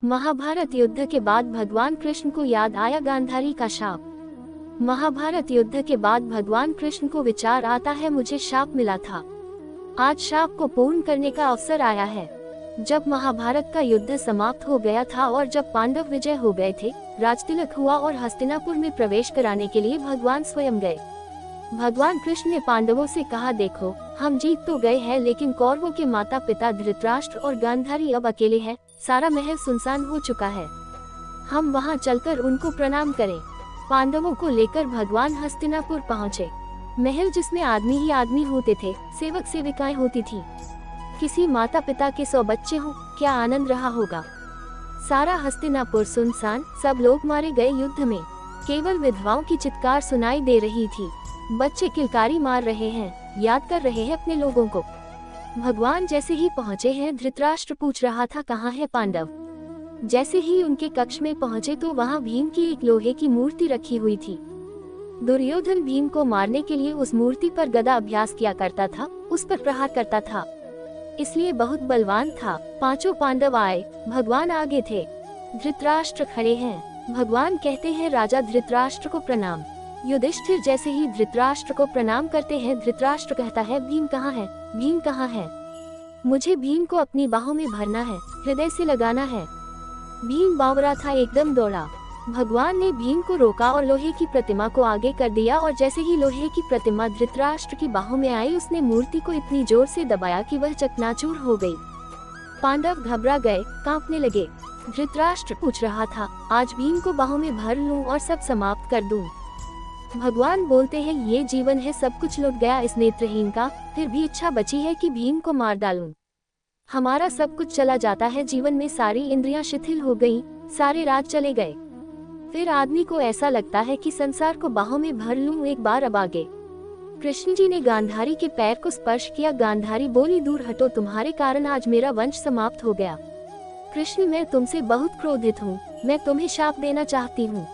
महाभारत युद्ध के बाद भगवान कृष्ण को याद आया गांधारी का शाप। महाभारत युद्ध के बाद भगवान कृष्ण को विचार आता है, मुझे शाप मिला था, आज शाप को पूर्ण करने का अवसर आया है। जब महाभारत का युद्ध समाप्त हो गया था और जब पांडव विजय हो गए थे, राजतिलक हुआ और हस्तिनापुर में प्रवेश कराने के लिए भगवान स्वयं गए। भगवान कृष्ण ने पांडवों से कहा, देखो हम जीत तो गए हैं, लेकिन कौरवों के माता पिता धृतराष्ट्र और गांधारी अब अकेले हैं, सारा महल सुनसान हो चुका है, हम वहां चलकर उनको प्रणाम करें। पांडवों को लेकर भगवान हस्तिनापुर पहुँचे। महल जिसमें आदमी ही आदमी होते थे, सेवक सेविकाएं होती थी, किसी माता पिता के 100 बच्चे हों, क्या आनंद रहा होगा। सारा हस्तिनापुर सुनसान, सब लोग मारे गए युद्ध में, केवल विधवाओं की चित्कार सुनाई दे रही थी। बच्चे किलकारी मार रहे हैं, याद कर रहे हैं अपने लोगों को। भगवान जैसे ही पहुँचे हैं, धृतराष्ट्र पूछ रहा था, कहाँ है पांडव। जैसे ही उनके कक्ष में पहुँचे तो वहाँ भीम की एक लोहे की मूर्ति रखी हुई थी। दुर्योधन भीम को मारने के लिए उस मूर्ति पर गदा अभ्यास किया करता था, उस पर प्रहार करता था, इसलिए बहुत बलवान था। पांचों पांडव आए, भगवान आगे थे, धृतराष्ट्र खड़े हैं। भगवान कहते हैं, राजा धृतराष्ट्र को प्रणाम। युधिष्ठिर जैसे ही धृतराष्ट्र को प्रणाम करते हैं, धृतराष्ट्र कहता है, भीम कहाँ है, भीम कहाँ है, मुझे भीम को अपनी बाहों में भरना है, हृदय से लगाना है। भीम बावरा था, एकदम दौड़ा। भगवान ने भीम को रोका और लोहे की प्रतिमा को आगे कर दिया, और जैसे ही लोहे की प्रतिमा धृतराष्ट्र की बाहों में आई, उसने मूर्ति को इतनी जोर से दबाया कि वह चकनाचूर हो गई। पांडव घबरा गए, कांपने लगे। धृतराष्ट्र पूछ रहा था, आज भीम को बाहों में भर लूं और सब समाप्त कर दूं। भगवान बोलते हैं, ये जीवन है, सब कुछ लुट गया इस नेत्रहीन का, फिर भी इच्छा बची है कि भीम को मार डालूं। हमारा सब कुछ चला जाता है, जीवन में सारी इंद्रियां शिथिल हो गई, सारे राज चले गए। फिर आदमी को ऐसा लगता है कि संसार को बाहों में भर लूं एक बार, अब आगे। कृष्ण जी ने गांधारी के पैर को स्पर्श किया। गांधारी बोली, दूर हटो, तुम्हारे कारण आज मेरा वंश समाप्त हो गया। कृष्ण, मैं तुमसे बहुत क्रोधित हूँ, मैं तुम्हें शाप देना चाहती हूँ।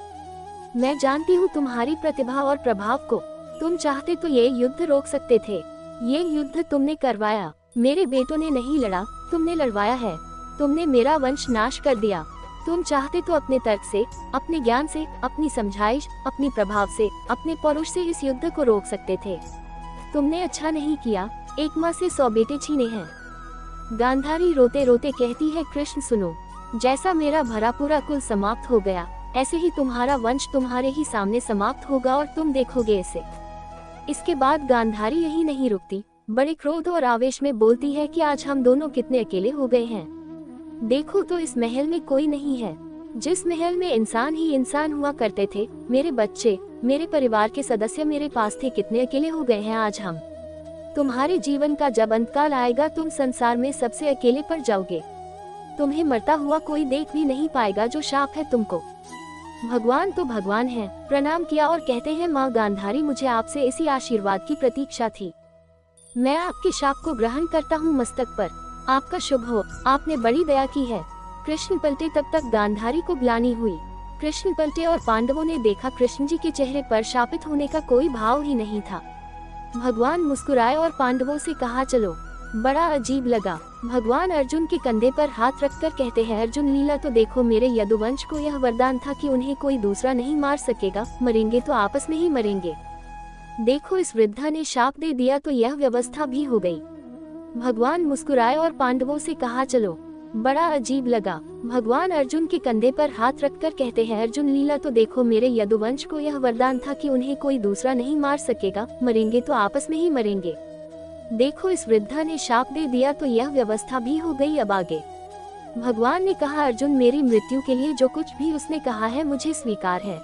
मैं जानती हूँ तुम्हारी प्रतिभा और प्रभाव को, तुम चाहते तो ये युद्ध रोक सकते थे, ये युद्ध तुमने करवाया, मेरे बेटों ने नहीं लड़ा, तुमने लड़वाया है, तुमने मेरा वंश नाश कर दिया। तुम चाहते तो अपने तर्क से, अपने ज्ञान से, अपनी समझाइश, अपनी प्रभाव से, अपने पौरुष से इस युद्ध को रोक सकते थे। तुमने अच्छा नहीं किया, एक माँ से 100 बेटे छीने हैं। गांधारी रोते रोते कहती है, कृष्ण सुनो, जैसा मेरा भरा पूरा कुल समाप्त हो गया, ऐसे ही तुम्हारा वंश तुम्हारे ही सामने समाप्त होगा और तुम देखोगे इसे। इसके बाद गांधारी यही नहीं रुकती, बड़े क्रोध और आवेश में बोलती है कि आज हम दोनों कितने अकेले हो गए हैं। देखो तो इस महल में कोई नहीं है, जिस महल में इंसान ही इंसान हुआ करते थे, मेरे बच्चे, मेरे परिवार के सदस्य मेरे पास थे, कितने अकेले हो गए हैं आज हम। तुम्हारे जीवन का जब अंतकाल आएगा, तुम संसार में सबसे अकेले पड़ जाओगे, तुम्हें मरता हुआ कोई देख भी नहीं पाएगा, जो शाप है तुमको। भगवान तो भगवान है, प्रणाम किया और कहते हैं, माँ गांधारी, मुझे आपसे इसी आशीर्वाद की प्रतीक्षा थी, मैं आपके शाप को ग्रहण करता हूँ मस्तक पर, आपका शुभ हो, आपने बड़ी दया की है। कृष्ण पलटे, तब तक गांधारी को ग्लानि हुई। कृष्ण पलटे और पांडवों ने देखा, कृष्ण जी के चेहरे पर शापित होने का कोई भाव ही नहीं था। भगवान मुस्कुराए और पांडवों से कहा, चलो। बड़ा अजीब लगा। भगवान अर्जुन के कंधे पर हाथ रखकर कहते हैं, अर्जुन लीला तो देखो, मेरे यदुवंश को यह वरदान था कि उन्हें कोई दूसरा नहीं मार सकेगा, मरेंगे तो आपस में ही मरेंगे। देखो इस वृद्धा ने शाप दे दिया तो यह व्यवस्था भी हो गई। भगवान मुस्कुराए और पांडवों से कहा, चलो। बड़ा अजीब लगा। भगवान अर्जुन के कंधे पर हाथ रखकर कहते हैं, अर्जुन लीला तो देखो, मेरे यदुवंश को यह वरदान था कि उन्हें कोई दूसरा नहीं मार सकेगा, मरेंगे तो आपस में ही मरेंगे। देखो इस वृद्धा ने शाप दे दिया तो यह व्यवस्था भी हो गई, अब आगे। भगवान ने कहा, अर्जुन मेरी मृत्यु के लिए जो कुछ भी उसने कहा है मुझे स्वीकार है,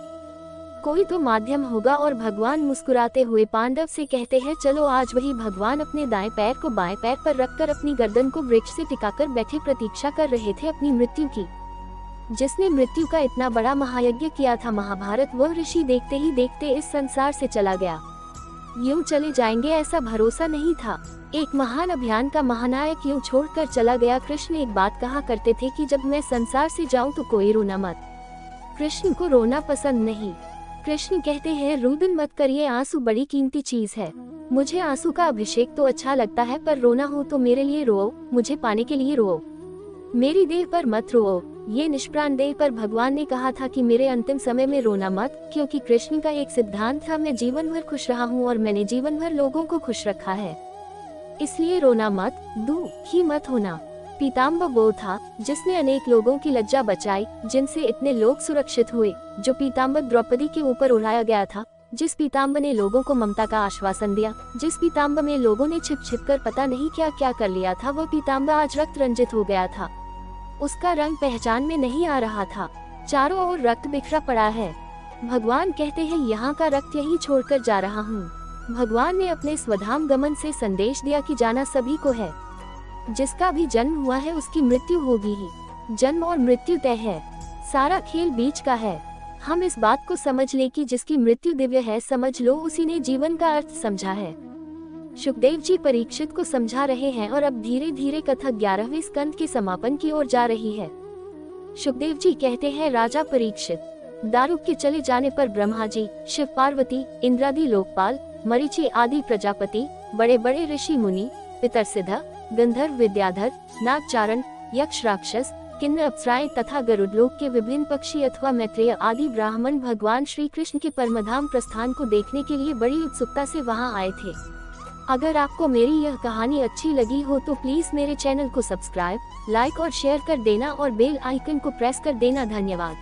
कोई तो माध्यम होगा। और भगवान मुस्कुराते हुए पांडव से कहते हैं, चलो आज। वही भगवान अपने दाएं पैर को बाएं पैर पर रखकर अपनी गर्दन को वृक्ष से टिकाकर बैठे प्रतीक्षा कर रहे थे अपनी मृत्यु की। जिसने मृत्यु का इतना बड़ा महायज्ञ किया था महाभारत, वह ऋषि देखते ही देखते इस संसार से चला गया। यूं चले जाएंगे ऐसा भरोसा नहीं था। एक महान अभियान का महानायक यूं छोड़कर चला गया। कृष्ण एक बात कहा करते थे कि जब मैं संसार से जाऊं तो कोई रोना मत। कृष्ण को रोना पसंद नहीं। कृष्ण कहते हैं, रुदन मत करिए, आंसू बड़ी कीमती चीज है। मुझे आंसू का अभिषेक तो अच्छा लगता है, पर रोना हो तो मेरे लिए रो, मुझे पाने के लिए रो, मेरी देह पर मत रो, ये निष्प्राण देह पर भगवान ने कहा था कि मेरे अंतिम समय में रोना मत, क्योंकि कृष्ण का एक सिद्धांत था, मैं जीवन भर खुश रहा हूँ और मैंने जीवन भर लोगों को खुश रखा है, इसलिए रोना मत, दुखी मत होना। पीताम्बर वो था जिसने अनेक लोगों की लज्जा बचाई, जिनसे इतने लोग सुरक्षित हुए। जो पीताम्बर द्रौपदी के ऊपर उड़ाया गया था, जिस पीताम्बर ने लोगों को ममता का आश्वासन दिया, जिस पीताम्बर में लोगों ने छिप छिप कर पता नहीं क्या क्या कर लिया था, वो पीताम्बर आज रक्त रंजित हो गया था। उसका रंग पहचान में नहीं आ रहा था। चारों ओर रक्त बिखरा पड़ा है। भगवान कहते हैं यहाँ का रक्त यहीं छोड़कर जा रहा हूँ। भगवान ने अपने स्वधाम गमन से संदेश दिया कि जाना सभी को है। जिसका भी जन्म हुआ है उसकी मृत्यु होगी ही। जन्म और मृत्यु तय है, सारा खेल बीच का है। हम इस बात को समझ ले कि जिसकी मृत्यु दिव्य है, समझ लो उसी ने जीवन का अर्थ समझा है। सुखदेव जी परीक्षित को समझा रहे हैं और अब धीरे धीरे कथा 11वें स्कंद के समापन की ओर जा रही है। सुखदेव जी कहते हैं, राजा परीक्षित, दारुक के चले जाने पर ब्रह्मा जी, शिव पार्वती, इंद्रादि लोकपाल, मरीचि आदि प्रजापति, बड़े बड़े ऋषि मुनि, पितर सिद्ध, गंधर्व विद्याधर, नागचारण, यक्ष राक्षस, किन्नर अप्सराएं तथा गरुड़लोक के विभिन्न पक्षी अथवा मैत्रेय आदि ब्राह्मण भगवान श्री कृष्ण के परमधाम प्रस्थान को देखने के लिए बड़ी उत्सुकता से वहां आए थे। अगर आपको मेरी यह कहानी अच्छी लगी हो तो प्लीज मेरे चैनल को सब्सक्राइब, लाइक और शेयर कर देना और बेल आइकन को प्रेस कर देना। धन्यवाद।